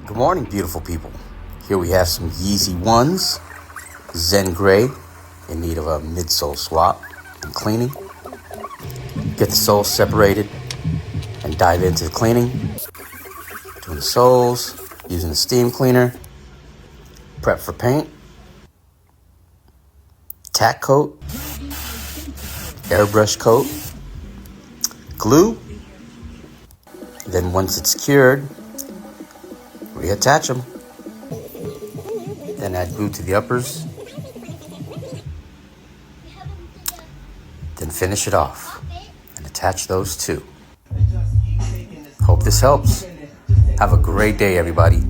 Good morning, beautiful people. Here we have some Yeezy 1s, Zen Gray, in need of a midsole swap and cleaning. Get the soles separated and dive into the cleaning. Doing the soles, using the steam cleaner, prep for paint, tack coat, airbrush coat, glue. Then once it's cured, reattach them. Then add glue to the uppers. Then finish it off and attach those too. Hope this helps. Have a great day, everybody.